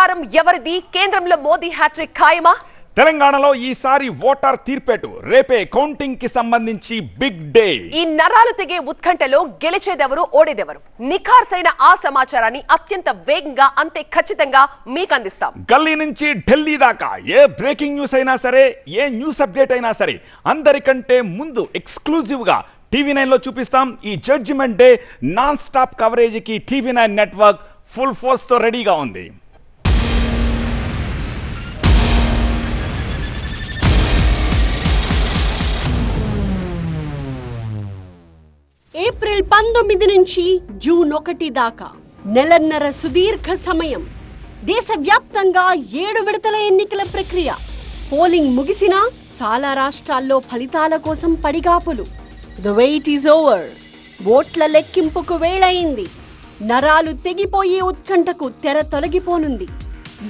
అధికారం ఎవరిది? కేంద్రంలో మోదీ హ్యాట్రిక్ ఖాయమా? తెలంగాణలో ఈసారి ఓటర్ తీర్పేటు రేపే కౌంటింగ్ కి సంబంధించి బిగ్ డే. ఈ నరాలు తెగే ఉత్కంఠలో గెలిచేదెవరు ఓడేదెవరు నిఖార్సైన ఆ సమాచారాన్ని అత్యంత వేగంగా అంతే ఖచ్చితంగా మీకు అందిస్తాం. గల్లీ నుంచి ఢిల్లీ దాకా ఏ బ్రేకింగ్ న్యూస్ అయినా సరే, ఏ న్యూస్ అప్డేట్ అయినా సరే అందరికంటే ముందు ఎక్స్క్లూజివ్ గా TV9 లో చూపిస్తాం. ఈ judgement day non stop coverage కి TV9 నెట్వర్క్ ఫుల్ ఫోర్స్ తో రెడీగా ఉంది. ఏప్రిల్ 19 నుంచి జూన్ 1 దాకా నెలన్నర సుదీర్ఘ సమయం. దేశవ్యాప్తంగా 7 విడతల ఎన్నికల ప్రక్రియ. పోలింగ్ ముగిసినా చాలా రాష్ట్రాల్లో ఫలితాల కోసం పడిగాపులు. The wait is over. ఓట్ల లెక్కింపుకు వేళయింది. నరాలు తెగిపోయే ఉత్కంఠకు తెర తొలగిపోనుంది.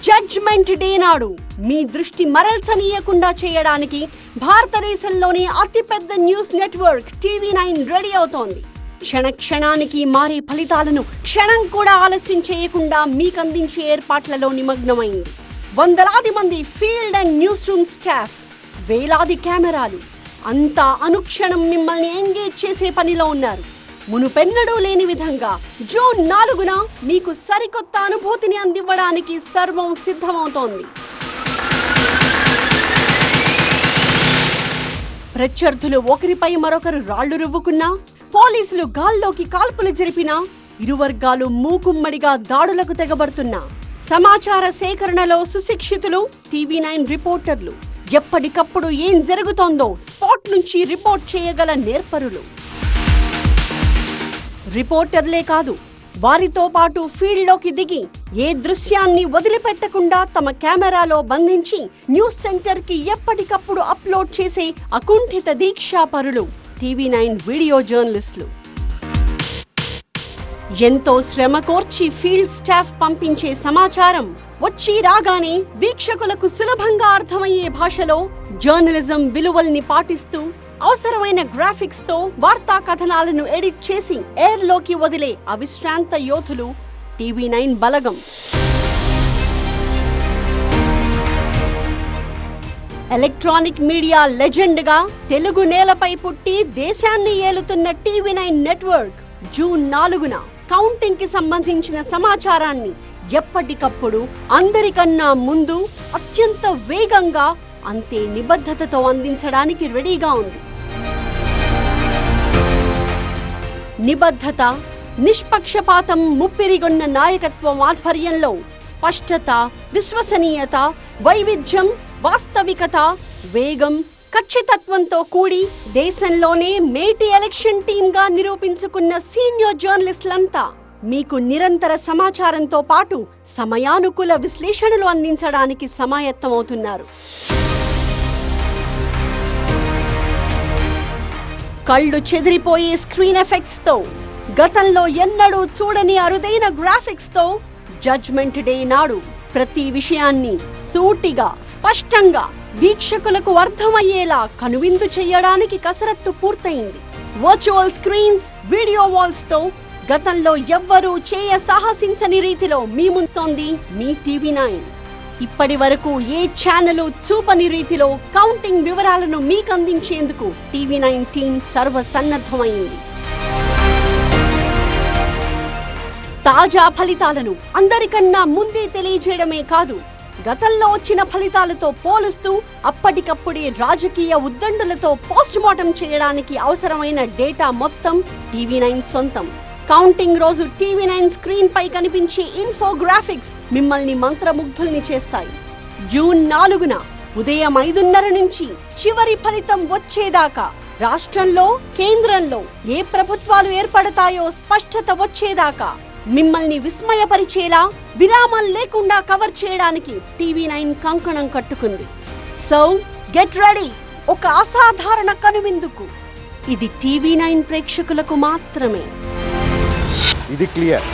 జడ్జ్మెంట్ డే నాడు మీ దృష్టి మరల్చనీయకుండా చేయడానికి భారతదేశంలోని అతిపెద్ద న్యూస్ నెట్వర్క్ TV9 రెడీ అవుతోంది. క్షణక్షణానికి మారే ఫలితాలను క్షణం కూడా ఆలస్యం చేయకుండా మీకందించే ఏర్పాట్లలో నిమగ్నమైంది. వందలాది మంది field and news room staff, వేలాది కెమెరాలు అంతా అనుక్షణం మిమ్మల్ని ఎంగేజ్ చేసే పనిలో ఉన్నారు. మునుపెన్నడూ లేని విధంగా జూన్ 4న మీకు సరికొత్త అనుభూతిని అందివ్వడానికి సర్వం సిద్ధమవుతోంది. ప్రత్యర్థులు ఒకరిపై మరొకరు రాళ్లు రువ్వుకున్నా, పోలీసులు గాల్లోకి కాల్పులు జరిపినా, ఇరు వర్గాలు మూకుమ్మడిగా దాడులకు తెగబడుతున్నా, సమాచార సేకరణలో సుశిక్షితులు TV9 రిపోర్టర్లు, ఎప్పటికప్పుడు ఏం జరుగుతోందో స్పాట్ నుంచి రిపోర్ట్ చేయగల నేర్పరులు. రిపోర్టర్లే కాదు, వారితో పాటు ఫీల్డ్లోకి దిగి ఏ దృశ్యాన్ని వదిలిపెట్టకుండా తమ కెమెరాలో బంధించి న్యూస్ సెంటర్కి ఎప్పటికప్పుడు అప్లోడ్ చేసే అకుంఠిత దీక్షాపరులు TV9 వీడియో జర్నలిస్టులు. ఎంతో శ్రమ కోర్చి ఫీల్డ్ స్టాఫ్ పంపించే సమాచారం వచ్చి రాగానే వీక్షకులకు సులభంగా అర్థమయ్యే భాషలో జర్నలిజం విలువల్ని పాటిస్తూ అవసరమైన గ్రాఫిక్స్ తో వార్తా కథనాలను ఎడిట్ చేసి ఎయిర్ లోకి వదిలే అవిశ్రాంత యోధులు TV9 బలగం. ఎలక్ట్రానిక్ మీడియా లెజెండ్ గా తెలుగు నేలపై పుట్టి దేశాన్ని ఏలుతున్న TV9 నెట్వర్క్ జూన్ 4న కౌంటింగ్ కి సంబంధించిన సమాచారాన్ని ఎప్పటికప్పుడు అందరికన్నా ముందు అత్యంత వేగంగా అంతే నిబద్ధతతో అందించడానికి రెడీగా ఉంది. నిబద్ధత, నిష్పక్షపాతం ముప్పిరిగొన్న నాయకత్వం ఆధ్వర్యంలో స్పష్టత, విశ్వసనీయత, వైవిధ్యం, వాస్తవికత, వేగం, ఖచ్చితత్వంతో కూడి దేశంలోనే మేటి ఎలక్షన్ టీమ్గా నిరూపించుకున్న సీనియర్ జర్నలిస్టులంతా మీకు నిరంతర సమాచారంతో పాటు సమయానుకూల విశ్లేషణలు అందించడానికి సమాయత్తమవుతున్నారు. కళ్ళు చెదిరిపోయే స్క్రీన్ ఎఫెక్ట్స్ తో, గతంలో ఎన్నడూ చూడని అరుదైన గ్రాఫిక్స్ తో జడ్జ్మెంట్ డే నాడు ప్రతి విషయాన్ని సూటిగా, స్పష్టంగా వీక్షకులకు అర్థమయ్యేలా కనువిందు చేయడానికి కసరత్తు పూర్తయింది. వర్చువల్ స్క్రీన్స్, వీడియో వాల్స్ తో గతంలో ఎవ్వరూ చేయ సాహసించని రీతిలో మీ ముందుతోంది మీ TV9. ఇప్పటి వరకు ఏ ఛానల్ చూపని రీతిలో కౌంటింగ్ వివరాలను మీకు అందించేందుకు TV9 టీం సర్వసన్నద్ధమైంది. తాజా ఫలితాలను అందరికన్నా ముందే తెలియజేయడమే కాదు, గతంలో వచ్చిన ఫలితాలతో పోలుస్తూ అప్పటికప్పుడే రాజకీయ ఉద్దండులతో పోస్ట్ మార్టం చేయడానికి అవసరమైన డేటా మొత్తం TV9 సొంతం. కౌంటింగ్ రోజు TV9 స్క్రీన్ పై కనిపించే ఇన్ఫోగ్రాఫిక్స్ మిమ్మల్ని మంత్రముగ్ధుల్ని చేస్తాయి. జూన్ 4న ఉదయం 5:30 నుంచి చివరి ఫలితం వచ్చేదాకా రాష్ట్రంలో, కేంద్రంలో ఏ ప్రభుత్వాలు ఏర్పడతాయో స్పష్టత వచ్చేదాకా మిమ్మల్ని విస్మయపరిచేలా విరామం లేకుండా కవర్ చేయడానికి TV9 కంకణం కట్టుకుంది. సో గెట్ రెడీ, ఒక అసాధారణ కనువిందుకు. ఇది TV9 ప్రేక్షకులకు మాత్రమే. ఇది క్లియర్.